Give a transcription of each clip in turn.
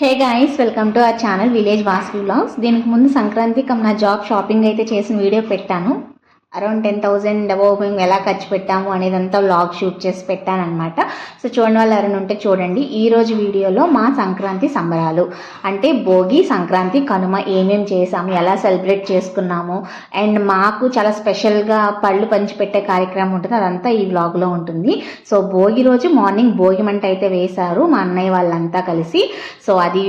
Hey guys, welcome to our channel village Vasu vlogs. దీనికి ముందు సంక్రాంతికి నా జాబ్ షాపింగ్ అయితే చేసిన వీడియో పెట్టాను. అరౌండ్ 10,000 అబౌవ్ మేము ఎలా ఖర్చు పెట్టాము అనేదంతా వ్లాగ్ షూట్ చేసి పెట్టాను అనమాట. సో చూడని వాళ్ళు ఎవరైనా ఉంటే చూడండి. ఈరోజు వీడియోలో మా సంక్రాంతి సంబరాలు అంటే భోగి, సంక్రాంతి, కనుమ ఏమేమి చేసాము, ఎలా సెలబ్రేట్ చేసుకున్నాము, అండ్ మాకు చాలా స్పెషల్గా పళ్ళు పంచిపెట్టే కార్యక్రమం ఉంటుంది, అదంతా ఈ వ్లాగ్లో ఉంటుంది. సో భోగి రోజు మార్నింగ్ భోగి మంట అయితే వేశారు మా అన్నయ్య వాళ్ళంతా కలిసి. సో అది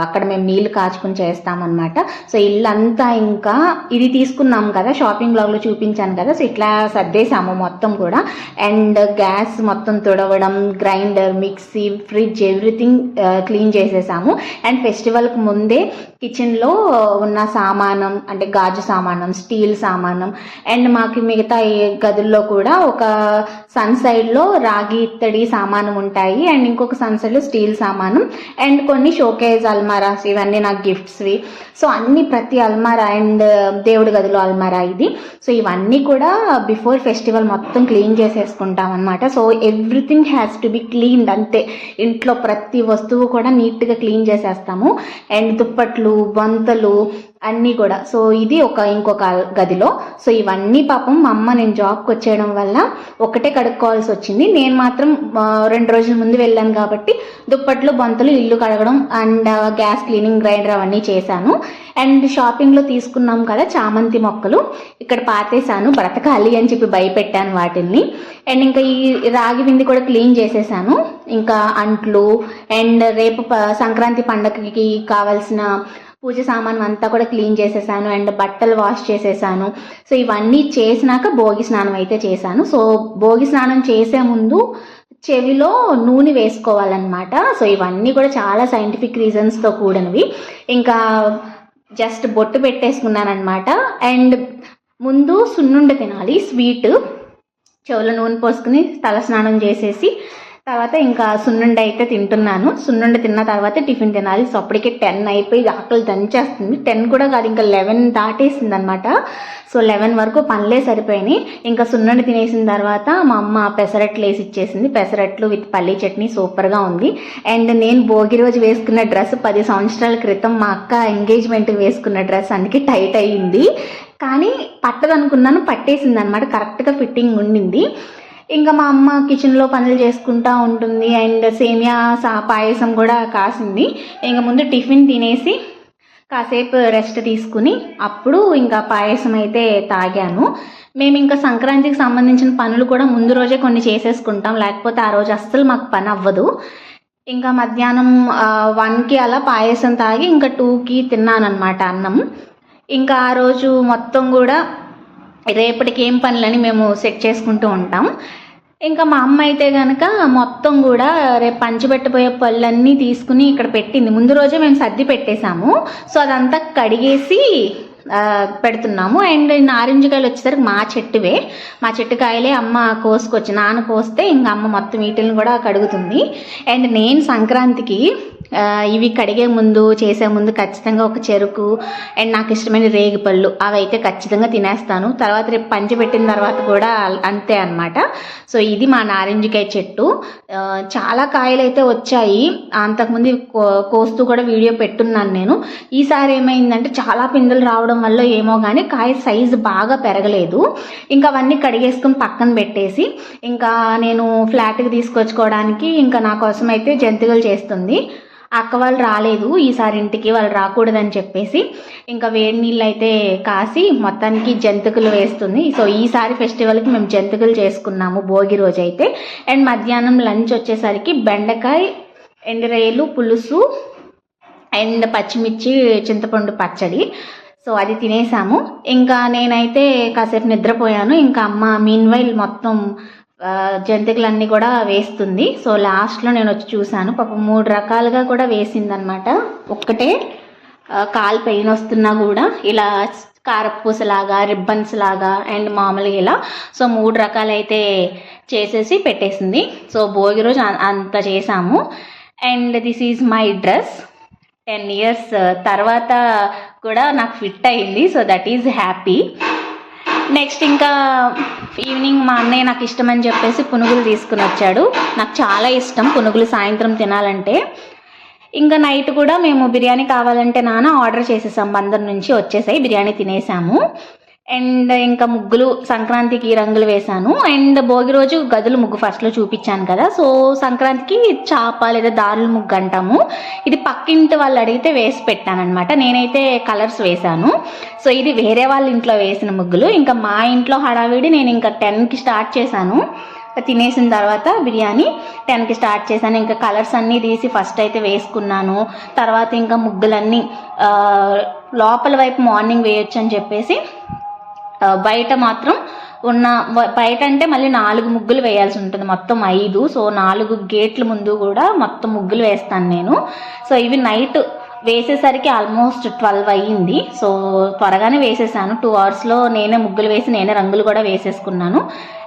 అక్కడ మేము నీళ్లు కాచుకుని చేస్తామన్నమాట. సో ఇల్లంతా ఇంకా ఇది తీసుకున్నాం కదా, షాపింగ్ బ్లాగ్లో చూపించాను కదా. సో ఇట్లా సర్దేశాము మొత్తం కూడా. అండ్ గ్యాస్ మొత్తం తుడవడం, grinder, mixie, fridge everything clean చేసేసాము. అండ్ ఫెస్టివల్కి ముందే కిచెన్లో ఉన్న సామానం అంటే గాజు సామానం, స్టీల్ సామానం, అండ్ మాకు మిగతా గదుల్లో కూడా ఒక సన్ సైడ్లో రాగి ఇత్తడి సామానం ఉంటాయి, అండ్ ఇంకొక సన్ సైడ్లో స్టీల్ సామానం, అండ్ కొన్ని షోకేజ్ అల్మారాస్, ఇవన్నీ నాకు గిఫ్ట్స్వి. సో అన్ని ప్రతి అల్మారా అండ్ దేవుడి గదిలో అల్మారా ఇది. సో ఇవన్నీ కూడా బిఫోర్ ఫెస్టివల్ మొత్తం క్లీన్ చేసేసుకుంటాం అనమాట. So everything has to be cleaned, అంతే. ఇంట్లో ప్రతి వస్తువు కూడా నీట్గా క్లీన్ చేసేస్తాము. అండ్ దుప్పట్లు, బొంతలు అన్నీ కూడా. సో ఇది ఇంకొక గదిలో. సో ఇవన్నీ పాపం మా అమ్మ నేను జాబ్కి వచ్చేయడం వల్ల ఒకటే కడుక్కోవాల్సి వచ్చింది. నేను మాత్రం 2 రోజుల ముందు వెళ్ళాను కాబట్టి దుప్పట్లు, బొంతలు, ఇల్లు కడగడం అండ్ గ్యాస్ క్లీనింగ్, గ్రైండర్ అవన్నీ చేశాను. అండ్ షాపింగ్లో తీసుకున్నాం కదా చామంతి మొక్కలు, ఇక్కడ పాతేశాను, బ్రతకాలి అని చెప్పి భయపెట్టాను వాటిని. అండ్ ఇంకా ఈ రాగి బింది కూడా క్లీన్ చేసేసాను. ఇంకా అంట్లు అండ్ రేపు సంక్రాంతి పండగకి కావాల్సిన పూజ సామాను అంతా కూడా క్లీన్ చేసేసాను. అండ్ బట్టలు వాష్ చేసేసాను. సో ఇవన్నీ చేసినాక భోగి స్నానం అయితే చేశాను. సో భోగి స్నానం చేసే ముందు చెవిలో నూనె వేసుకోవాలన్నమాట. సో ఇవన్నీ కూడా చాలా సైంటిఫిక్ రీజన్స్తో కూడినవి. ఇంకా జస్ట్ బొట్టు పెట్టేసుకున్నాను అనమాట. అండ్ ముందు సున్నుండ తినాలి, స్వీట్. చెవిలో నూనె పోసుకుని తల స్నానం చేసేసి తర్వాత ఇంకా సున్నుండ అయితే తింటున్నాను. సున్నుండ తిన్న తర్వాత టిఫిన్ తినాలి. సో అప్పటికే 10 అయిపోయి ఆకలి దంచేస్తుంది. 10 కూడా కాదు, ఇంకా 11 దాటేసింది అనమాట. సో 11 వరకు పనులే సరిపోయినాయి. ఇంకా సున్నుండ తినేసిన తర్వాత మా అమ్మ పెసరట్లు వేసి ఇచ్చేసింది. పెసరట్లు విత్ పల్లీ చట్నీ సూపర్గా ఉంది. అండ్ నేను భోగి రోజు వేసుకున్న డ్రెస్ 10 సంవత్సరాల క్రితం మా అక్క ఎంగేజ్మెంట్కి వేసుకున్న డ్రెస్, అందుకే టైట్ అయ్యింది. కానీ పట్టదనుకున్నాను, పట్టేసింది అనమాట, కరెక్ట్గా ఫిట్టింగ్ ఉండింది. ఇంకా మా అమ్మ కిచెన్లో పనులు చేసుకుంటూ ఉంటుంది. అండ్ సేమియా పాయసం కూడా కాసింది. ఇంకా ముందు టిఫిన్ తినేసి కాసేపు రెస్ట్ తీసుకుని అప్పుడు ఇంకా పాయసం అయితే తాగాను. మేము ఇంకా సంక్రాంతికి సంబంధించిన పనులు కూడా ముందు రోజే కొన్ని చేసేసుకుంటాం, లేకపోతే ఆ రోజు అస్సలు మాకు పని అవ్వదు. ఇంకా మధ్యాహ్నం 1కి అలా పాయసం తాగి ఇంకా 2కి తిన్నానమాట అన్నం. ఇంకా ఆ రోజు మొత్తం కూడా రేపటికి ఏం పనులని మేము సెట్ చేసుకుంటూ ఉంటాం. ఇంకా మా అమ్మ అయితే కనుక మొత్తం కూడా రేపు పంచిపెట్టబోయే పళ్ళన్నీ తీసుకుని ఇక్కడ పెట్టింది. ముందు రోజే మేము సర్ది పెట్టేశాము. సో అదంతా కడిగేసి పెడుతున్నాము. అండ్ నారింజకాయలు వచ్చేసరికి మా చెట్టువే, మా చెట్టు కాయలే అమ్మ కోసుకొచ్చి, నాన్న కోస్తే ఇంకా అమ్మ మొత్తం వీటిని కూడా కడుగుతుంది. అండ్ నేను సంక్రాంతికి ఇవి కడిగే ముందు, చేసే ముందు ఖచ్చితంగా ఒక చెరుకు అండ్ నాకు ఇష్టమైన రేగిపళ్ళు అవి అయితే ఖచ్చితంగా తినేస్తాను. తర్వాత రేపు పంచి పెట్టిన తర్వాత కూడా అంతే అనమాట. సో ఇది మా నారింజకాయ చెట్టు. చాలా కాయలు అయితే వచ్చాయి. అంతకుముందు కోస్తూ కూడా వీడియో పెట్టున్నాను నేను. ఈసారి ఏమైందంటే చాలా పిందెలు రావడం వల్ల ఏమో కానీ కాయ సైజు బాగా పెరగలేదు. ఇంకా అవన్నీ కడిగేసుకుని పక్కన పెట్టేసి ఇంకా నేను ఫ్లాట్కి తీసుకొచ్చుకోవడానికి ఇంకా నా కోసం అయితే జంతికలు చేస్తుంది. అక్క వాళ్ళు రాలేదు ఈసారి ఇంటికి, వాళ్ళు రాకూడదని చెప్పేసి ఇంకా వేడి నీళ్ళు అయితే కాసి మొత్తానికి జంతికలు వేస్తుంది. సో ఈసారి ఫెస్టివల్కి మేము జంతికలు చేసుకున్నాము భోగి రోజు అయితే. అండ్ మధ్యాహ్నం లంచ్ వచ్చేసరికి బెండకాయ, ఎండురొయ్యలు పులుసు అండ్ పచ్చిమిర్చి, చింతపండు పచ్చడి. సో అది తినేసాము. ఇంకా నేనైతే కాసేపు నిద్రపోయాను. ఇంకా అమ్మ మీన్వైల్ మొత్తం జంతికలన్నీ కూడా వేస్తుంది. సో లాస్ట్లో నేను వచ్చి చూశాను. పాపం 3 రకాలుగా కూడా వేసిందనమాట. ఒక్కటే కాలు పెయిన్ వస్తున్నా కూడా ఇలా కారపూసలాగా, రిబ్బన్స్ లాగా అండ్ మామూలుగా ఇలా. సో 3 రకాలైతే చేసేసి పెట్టేసింది. సో భోగి రోజు అంత చేసాము. And this is my dress. 10 years తర్వాత కూడా నాకు ఫిట్ అయింది. So that is happy. Next ఇంకా ఈవినింగ్ మా అన్నయ్య నాకు ఇష్టమని చెప్పేసి పునుగులు తీసుకుని వచ్చాడు. నాకు చాలా ఇష్టం పునుగులు సాయంత్రం తినాలంటే. ఇంకా నైట్ కూడా మేము బిర్యానీ కావాలంటే ఆర్డర్ చేసేసాం, బందర్ నుంచి వచ్చేసాయి, బిర్యానీ తినేసాము. అండ్ ఇంకా ముగ్గులు సంక్రాంతికి రంగులు వేశాను. అండ్ భోగి రోజు గదులు ముగ్గు ఫస్ట్లో చూపించాను కదా, సో సంక్రాంతికి చాప లేదా దారుల ముగ్గు అంటాము, ఇది పక్కింటి వాళ్ళు అడిగితే వేసి పెట్టానమాట. నేనైతే కలర్స్ వేశాను. సో ఇది వేరే వాళ్ళ ఇంట్లో వేసిన ముగ్గులు. ఇంకా మా ఇంట్లో హడావిడి, నేను ఇంకా 10కి స్టార్ట్ చేశాను. తినేసిన తర్వాత బిర్యానీ 10కి స్టార్ట్ చేశాను. ఇంకా కలర్స్ అన్నీ తీసి ఫస్ట్ అయితే వేసుకున్నాను. తర్వాత ఇంకా ముగ్గులన్నీ లోపల వైపు మార్నింగ్ వేయొచ్చు అని చెప్పేసి బయట మాత్రం బయట అంటే మళ్ళీ 4 ముగ్గులు వేయాల్సి ఉంటుంది, మొత్తం 5. సో 4 గేట్ల ముందు కూడా మొత్తం ముగ్గులు వేస్తాను నేను. సో ఇవి నైట్ వేసేసరికి ఆల్మోస్ట్ 12 అయ్యింది. సో త్వరగానే వేసేసాను, 2 అవర్స్లో నేనే ముగ్గులు వేసి నేనే రంగులు కూడా వేసేసుకున్నాను.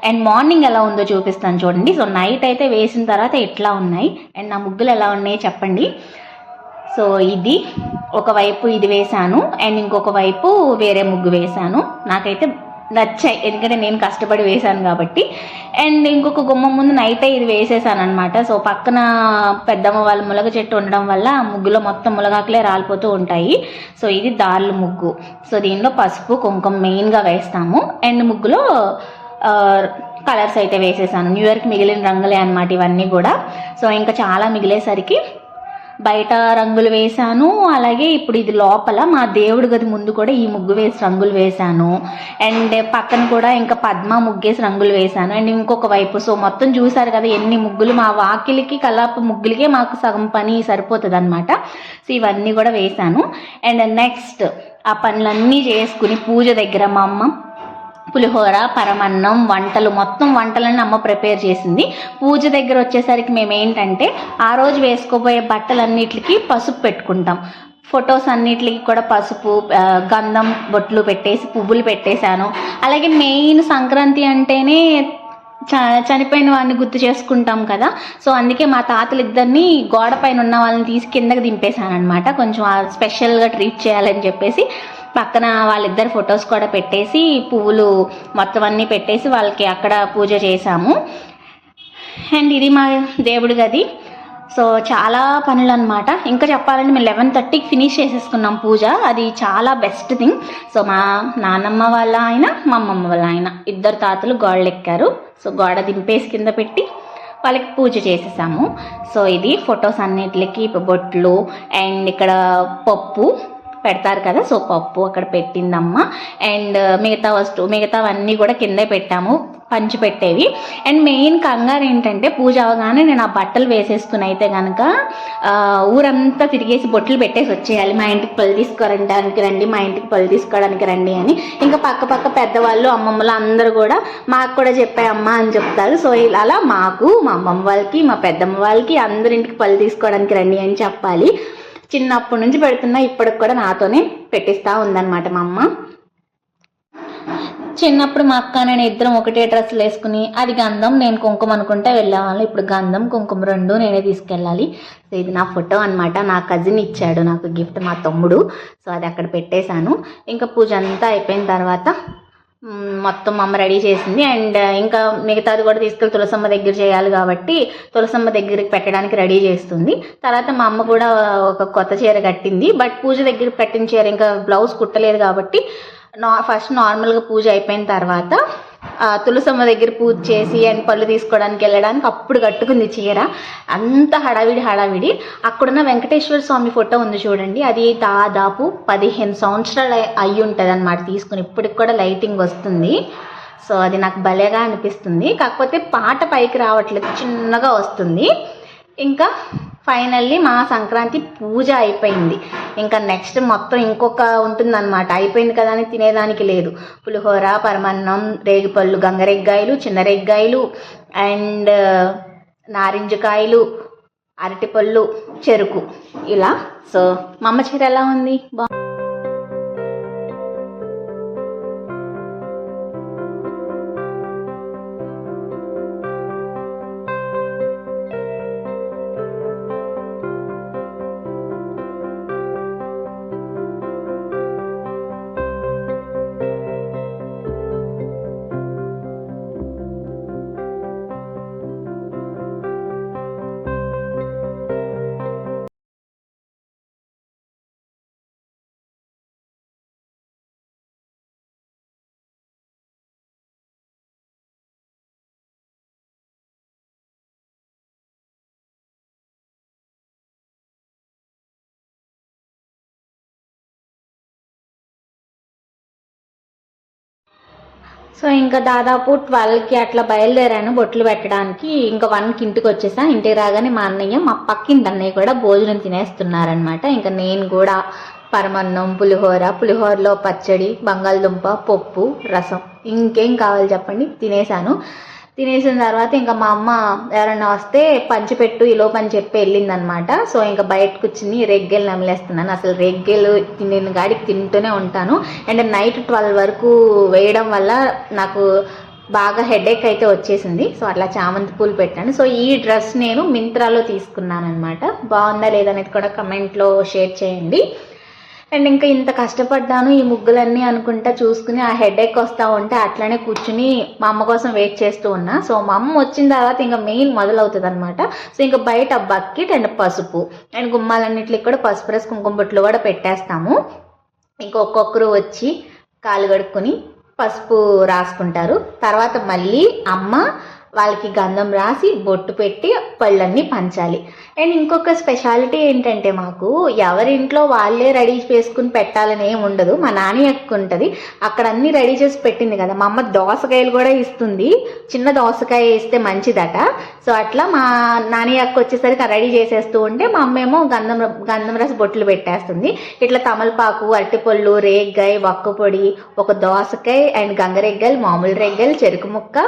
అండ్ మార్నింగ్ ఎలా ఉందో చూపిస్తాను చూడండి. సో నైట్ అయితే వేసిన తర్వాత ఇట్లా ఉన్నాయి. అండ్ నా ముగ్గులు ఎలా ఉన్నాయి చెప్పండి. సో ఇది ఒకవైపు ఇది వేశాను, అండ్ ఇంకొక వైపు వేరే ముగ్గు వేశాను. నాకైతే నచ్చాయి, ఎందుకంటే నేను కష్టపడి వేశాను కాబట్టి. అండ్ ఇంకొక గుమ్మం ముందు నైటే ఇది వేసేసాను అనమాట. సో పక్కన పెద్దమ్మ వాళ్ళ ములగ చెట్టు ఉండడం వల్ల ముగ్గులో మొత్తం ములగాకులే రాలిపోతూ ఉంటాయి. సో ఇది దార్ల ముగ్గు. సో దీనిలో పసుపు కుంకుమ మెయిన్గా వేస్తాము. అండ్ ముగ్గులో కలర్స్ అయితే వేసేసాను. న్యూ ఇయర్కి మిగిలిన రంగులే అనమాట ఇవన్నీ కూడా. సో ఇంకా చాలా మిగిలేసరికి బయట రంగులు వేశాను. అలాగే ఇప్పుడు ఇది లోపల మా దేవుడి గది ముందు కూడా ఈ ముగ్గు వేసి రంగులు వేశాను. అండ్ పక్కన కూడా ఇంకా పద్మ ముగ్గేసి రంగులు వేశాను. అండ్ ఇంకొక వైపు సో మొత్తం చూసారు కదా ఎన్ని ముగ్గులు. మా వాకిలికి కలాప ముగ్గులకే మాకు సగం పని సరిపోతుంది అనమాట. సో ఇవన్నీ కూడా వేశాను. అండ్ నెక్స్ట్ ఆ పనులన్నీ చేసుకుని పూజ దగ్గర మా అమ్మ పులిహోర, పరమన్నం, వంటలు, మొత్తం వంటలన్నీ అమ్మ ప్రిపేర్ చేసింది. పూజ దగ్గర వచ్చేసరికి మేము ఏంటంటే ఆ రోజు వేసుకోబోయే బట్టలన్నిటికి పసుపు పెట్టుకుంటాం. ఫొటోస్ అన్నిటికి కూడా పసుపు, గంధం బొట్లు పెట్టేసి పువ్వులు పెట్టేశాను. అలాగే మెయిన్ సంక్రాంతి అంటేనే చనిపోయిన వాడిని గుర్తు చేసుకుంటాం కదా. సో అందుకే మా తాతలు ఇద్దరిని గోడ పైన ఉన్న వాళ్ళని తీసి కిందకి దింపేశాను అనమాట, కొంచెం స్పెషల్గా ట్రీట్ చేయాలని చెప్పేసి. పక్కన వాళ్ళిద్దరు ఫొటోస్ కూడా పెట్టేసి పువ్వులు మొత్తం అన్నీ పెట్టేసి వాళ్ళకి అక్కడ పూజ చేశాము. అండ్ ఇది మా దేవుడి గది. సో చాలా పనులు అనమాట. ఇంకా చెప్పాలంటే మేము 11:30కి ఫినిష్ చేసేసుకున్నాం పూజ, అది చాలా బెస్ట్ థింగ్. సో మా నాన్నమ్మ వాళ్ళ ఆయన, మా అమ్మమ్మ వాళ్ళ ఆయన ఇద్దరు తాతలు గోడలు ఎక్కారు. సో గోడ దింపేసి కింద పెట్టి వాళ్ళకి పూజ చేసేసాము. సో ఇది ఫొటోస్ అన్నిటికి బొట్లు, అండ్ ఇక్కడ పప్పు పెడతారు కదా, సో పప్పు అక్కడ పెట్టిందమ్మ. అండ్ మిగతావన్నీ కూడా కిందే పెట్టాము, పంచి పెట్టేవి. అండ్ మెయిన్ కంగారు ఏంటంటే పూజ అవగానే నేను ఆ బట్టలు వేసేసుకుని అయితే కనుక ఊరంతా తిరిగేసి బొట్లు పెట్టేసి వచ్చేయాలి. మా ఇంటికి పళ్ళు తీసుకోవడానికి రండి, మా ఇంటికి పళ్ళు తీసుకోవడానికి రండి అని. ఇంకా పక్క పెద్దవాళ్ళు అమ్మమ్మలు అందరూ కూడా మాకు కూడా చెప్పాయమ్మ అని చెప్తారు. సో అలా మాకు, మా అమ్మమ్మ వాళ్ళకి, మా పెద్దమ్మ వాళ్ళకి అందరింటికి పళ్ళు తీసుకోవడానికి రండి అని చెప్పాలి. చిన్నప్పటి నుంచి పెడుతున్నా, ఇప్పటికి కూడా నాతోనే పెట్టిస్తూ ఉందన్నమాట మా అమ్మ. చిన్నప్పుడు మా అక్క నేను ఇద్దరం ఒకటే డ్రెస్సులు వేసుకుని అది గంధం నేను కుంకుమ అనుకుంటే వెళ్ళేవాళ్ళు. ఇప్పుడు గంధం కుంకుమ 2 నేనే తీసుకెళ్ళాలి. సో ఇది నా ఫోటో అనమాట, నా కజిన్ ఇచ్చాడు నాకు గిఫ్ట్, మా తమ్ముడు. సో అది అక్కడ పెట్టేశాను. ఇంకా పూజ అంతా అయిపోయిన తర్వాత మొత్తం అమ్మ రెడీ చేసింది. అండ్ ఇంకా మిగతాది కూడా తీసుకెళ్ళి తులసమ్మ దగ్గర చేయాలి కాబట్టి తులసమ్మ దగ్గరికి పెట్టడానికి రెడీ చేస్తుంది. తర్వాత మా అమ్మ కూడా ఒక కొత్త చీర కట్టింది. బట్ పూజ దగ్గర పెట్టిన చీర ఇంకా బ్లౌజ్ కుట్టలేదు కాబట్టి ఫస్ట్ నార్మల్గా పూజ అయిపోయిన తర్వాత తులసమ్మ దగ్గర పూజ చేసి అండ్ పళ్ళు తీసుకోవడానికి వెళ్ళడానికి అప్పుడు కట్టుకుంది చీర. అంత హడావిడి. అక్కడున్న వెంకటేశ్వర స్వామి ఫోటో ఉంది చూడండి, అది దాదాపు 15 సంవత్సరాలు అయ్యి ఉంటుంది అనమాట తీసుకుని. ఇప్పటికి కూడా లైటింగ్ వస్తుంది. సో అది నాకు భలేగా అనిపిస్తుంది. కాకపోతే పాట పైకి రావట్లేదు, చిన్నగా వస్తుంది. ఇంకా ఫైనల్లీ మా సంక్రాంతి పూజ అయిపోయింది. ఇంకా నెక్స్ట్ మొత్తం ఇంకొక ఉంటుందన్నమాట. అయిపోయింది కదా అని తినేదానికి లేదు. పులిహోర, పరమన్నం, రేగిపళ్ళు, గంగరెగ్గాయలు, చిన్నరెగ్గాయలు, అండ్ నారింజకాయలు, అరటిపళ్ళు, చెరుకు ఇలా. సో మా అమ్మ చీర ఎలా ఉంది? సో ఇంకా దాదాపు 12కి అట్లా బయలుదేరాను బొట్లు పెట్టడానికి. ఇంకా 1కి ఇంటికి వచ్చేసా. ఇంటికి రాగానే మా అన్నయ్య, మా పక్కింటి అన్నయ్య కూడా భోజనం తినేస్తున్నారనమాట. ఇంకా నేను కూడా పరమన్నం, పులిహోరలో పచ్చడి, బంగాళదుంప, పప్పు, రసం, ఇంకేం కావాలి చెప్పండి, తినేసిన తర్వాత ఇంకా మా అమ్మ ఎవరైనా వస్తే పంచిపెట్టు ఈలోపు అని చెప్పి వెళ్ళిందనమాట. సో ఇంకా బయట కూర్చుని రెగ్గెలు నమిలేస్తున్నాను. అసలు రెగ్గెలు నేను గాడికి తింటూనే ఉంటాను. అండ్ నైట్ 12 వరకు వేయడం వల్ల నాకు బాగా హెడేక్ అయితే వచ్చేసింది. సో అట్లా చామంతి పూలు పెట్టాను. సో ఈ డ్రెస్ నేను మింత్రాలో తీసుకున్నాను అనమాట. బాగుందా లేదనేది కూడా కమెంట్లో షేర్ చేయండి. అండ్ ఇంకా ఇంత కష్టపడ్డాను ఈ ముగ్గులన్నీ అనుకుంటా చూసుకుని ఆ హెడేక్ వస్తూ ఉంటే అట్లనే కూర్చుని మా అమ్మ కోసం వెయిట్ చేస్తూ ఉన్నా. సో మా అమ్మ వచ్చిన తర్వాత ఇంకా మెయిన్ మొదలవుతుంది అనమాట. సో ఇంకా బయట బకెట్ అండ్ పసుపు అండ్ గుమ్మాలన్నింటికి కూడా పసుపు వేసి కుంకుమ బొట్లు కూడా పెట్టేస్తాము. ఇంకొకరు వచ్చి కాలు కడుక్కొని పసుపు రాసుకుంటారు. తర్వాత మళ్ళీ అమ్మ వాళ్ళకి గంధం రాసి బొట్టు పెట్టి పళ్ళన్నీ పంచాలి. అండ్ ఇంకొక స్పెషాలిటీ ఏంటంటే మాకు ఎవరింట్లో వాళ్ళే రెడీ చేసుకుని పెట్టాలని ఏమి ఉండదు. మా నాని అక్క ఉంటుంది, అక్కడ అన్నీ రెడీ చేసి పెట్టింది కదా. మా అమ్మ దోసకాయలు కూడా ఇస్తుంది, చిన్న దోసకాయ ఇస్తే మంచిదట. సో అట్లా మా నాని అక్క వచ్చేసరికి రెడీ చేసేస్తూ ఉంటే మా అమ్మ ఏమో గంధం రాసి బొట్లు పెట్టేస్తుంది. ఇట్లా తమలపాకు, అరటిపళ్ళు, రేగ్గాయ, వక్క పొడి, ఒక దోసకాయ అండ్ గంగరెగ్గలు, మామూలు రెగ్గలు, చెరుకు ముక్క,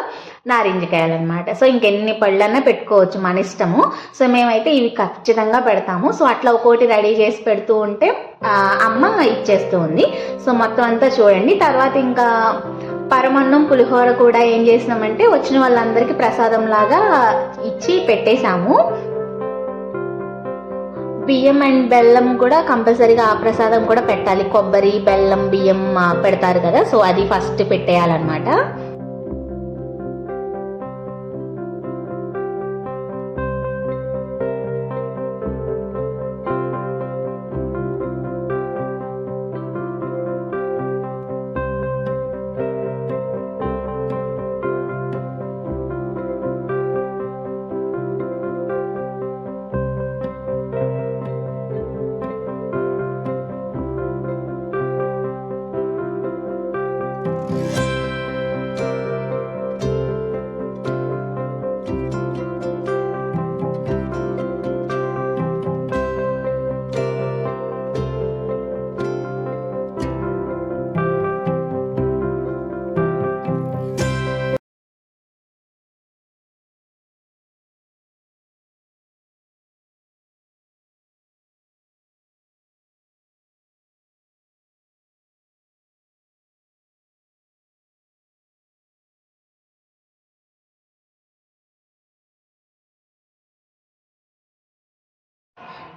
నారింజకాయలు అనమాట. సో ఇంకెన్ని పళ్ళన్నా పెట్టుకోవచ్చు, మన ఇష్టము. సో మేమైతే ఇవి ఖచ్చితంగా పెడతాము. సో అట్లా ఒక్కోటి రెడీ చేసి పెడుతూ ఉంటే అమ్మ ఇచ్చేస్తూ ఉంది. సో మొత్తం అంతా చూడండి. తర్వాత ఇంకా పరమన్నం, పులిహోర కూడా ఏం చేసినామంటే వచ్చిన వాళ్ళందరికీ ప్రసాదం లాగా ఇచ్చి పెట్టేశాము. బియ్యం అండ్ బెల్లం కూడా కంపల్సరీగా ఆ ప్రసాదం కూడా పెట్టాలి. కొబ్బరి, బెల్లం, బియ్యం పెడతారు కదా. సో అది ఫస్ట్ పెట్టేయాలన్నమాట.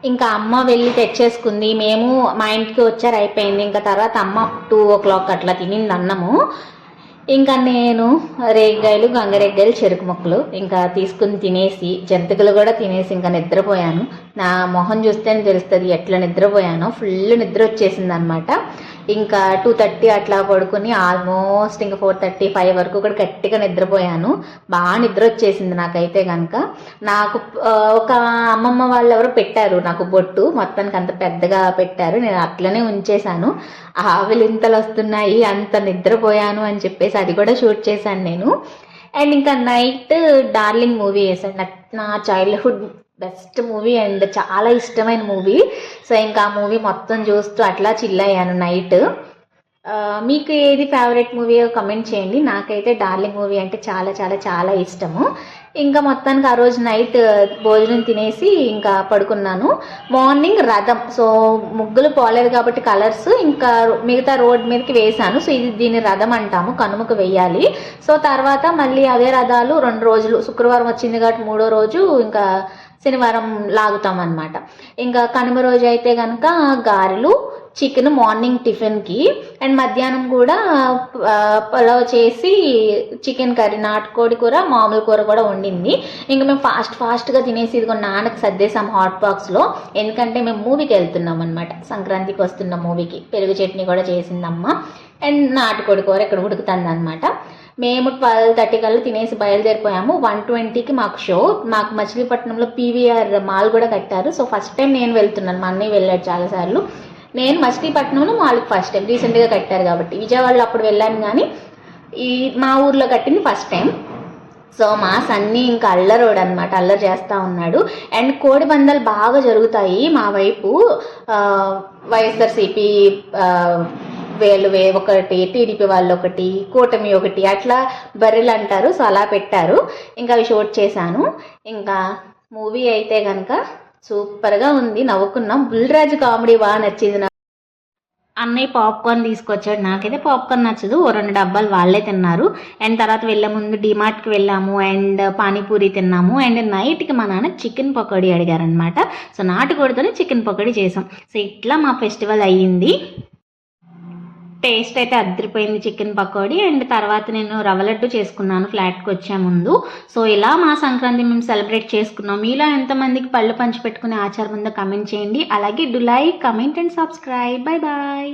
ఇంకా అమ్మ వెళ్ళి తెచ్చేసుకుంది. మేము మా ఇంటికి వచ్చారు, అయిపోయింది. ఇంకా తర్వాత అమ్మ 2 o'clock అట్లా తినింది అన్నము. ఇంకా నేను రేగ్గాయలు, గంగరెగ్గాయలు, చెరుకు ముక్కలు ఇంకా తీసుకుని తినేసి, జంతికలు కూడా తినేసి ఇంకా నిద్రపోయాను. నా మొహం చూస్తేనే తెలుస్తుంది ఎట్లా నిద్రపోయానో. ఫుల్ నిద్ర వచ్చేసింది అనమాట. ఇంకా 2:30 అట్లా పడుకుని ఆల్మోస్ట్ ఇంకా 4:30, 5 వరకు కూడా గట్టిగా నిద్రపోయాను. బాగా నిద్ర వచ్చేసింది నాకైతే కనుక. నాకు ఒక అమ్మమ్మ వాళ్ళు ఎవరో పెట్టారు నాకు బొట్టు, మొత్తానికి అంత పెద్దగా పెట్టారు. నేను అట్లనే ఉంచేశాను. ఆవిలింతలు వస్తున్నాయి, అంత నిద్రపోయాను అని చెప్పేసి అది కూడా షూట్ చేశాను నేను. అండ్ ఇంకా నైట్ డార్లింగ్ మూవీ వేసాను. నా చైల్డ్హుడ్ బెస్ట్ మూవీ అండ్ చాలా ఇష్టమైన మూవీ. సో ఇంకా ఆ మూవీ మొత్తం చూస్తూ అట్లా చిల్ అయ్యాను నైట్. మీకు ఏది ఫేవరెట్ మూవీయో కమెంట్ చేయండి. నాకైతే డార్లింగ్ మూవీ అంటే చాలా చాలా చాలా ఇష్టము. ఇంకా మొత్తానికి ఆ రోజు నైట్ భోజనం తినేసి ఇంకా పడుకున్నాను. మార్నింగ్ రథం, సో ముగ్గులు పోలేదు కాబట్టి కలర్స్ ఇంకా మిగతా రోడ్ మీదకి వేసాను. సో దీన్ని రథం అంటాము, కనుమకు వెయ్యాలి. సో తర్వాత మళ్ళీ అవే రథాలు 2 రోజులు, శుక్రవారం వచ్చింది కాబట్టి 3వ రోజు ఇంకా శనివారం లాగుతాం అనమాట. ఇంకా కనుమ రోజు అయితే కనుక గారెలు, చికెన్ మార్నింగ్ టిఫిన్కి, అండ్ మధ్యాహ్నం కూడా పులావ్ చేసి చికెన్ కర్రీ, నాటుకోడి కూర, మామూలు కూర కూడా వండింది. ఇంకా మేము ఫాస్ట్గా తినేసి ఇదిగో నాన్నకి సర్దేశాం హాట్ బాక్స్లో. ఎందుకంటే మేము మూవీకి వెళ్తున్నాం అనమాట, సంక్రాంతికి వస్తున్న మూవీకి. పెరుగు చట్నీ కూడా చేసిందమ్మ, అండ్ నాటుకోడి కూర ఇక్కడ ఉడుకుతుంది అనమాట. మేము 12:30 కల్లా తినేసి బయలుదేరిపోయాము. 1:20కి మాకు షో. మాకు మచిలీపట్నంలో పీవీఆర్ మాల్ కూడా కట్టారు. సో ఫస్ట్ టైం నేను వెళ్తున్నాను, మా అన్నయ్య వెళ్ళాడు చాలాసార్లు. నేను మచిలీపట్నంలో మాల్కి ఫస్ట్ టైం, రీసెంట్గా కట్టారు కాబట్టి. విజయవాడలో అప్పుడు వెళ్ళాను కానీ ఈ మా ఊర్లో కట్టింది ఫస్ట్ టైం. సో మా సన్నీ ఇంకా అల్లరోడు అనమాట, అల్లరి చేస్తూ ఉన్నాడు. అండ్ కోడి పందాలు బాగా జరుగుతాయి మా వైపు. వైఎస్ఆర్సీపీ వీళ్ళు ఒకటి, టీడీపీ వాళ్ళు ఒకటి, కూటమి ఒకటి, అట్లా బర్రెలు అంటారు. సో అలా పెట్టారు. ఇంకా అవి షూట్ చేశాను. ఇంకా మూవీ అయితే కనుక సూపర్గా ఉంది, నవ్వుకున్నాం. బుల్రాజు కామెడీ బాగా నచ్చింది. అన్నయ్య పాప్కార్న్ తీసుకొచ్చాడు. నాకైతే పాప్కార్న్ నచ్చదు. ఓ 2 డబ్బాలు వాళ్ళే తిన్నారు. అండ్ తర్వాత వెళ్ళే ముందు డిమార్ట్కి వెళ్ళాము అండ్ పానీపూరి తిన్నాము. అండ్ నైట్కి మా నాన్న చికెన్ పకోడీ అడిగారనమాట. సో నాటుకోడితోనే చికెన్ పకోడీ చేసాం. సో ఇట్లా మా ఫెస్టివల్ అయ్యింది. టేస్ట్ అయితే అదిరిపోయింది చికెన్ పకోడీ. అండ్ తర్వాత నేను రవ్వ లడ్డు చేసుకున్నాను ఫ్లాట్కి వచ్చే ముందు. సో ఇలా మా సంక్రాంతి మేము సెలబ్రేట్ చేసుకున్నాం. మీలో ఎంతమందికి పళ్ళు పంచి పెట్టుకునే ఆచారం ఉందో కమెంట్ చేయండి. అలాగే do like, comment and subscribe. Bye bye.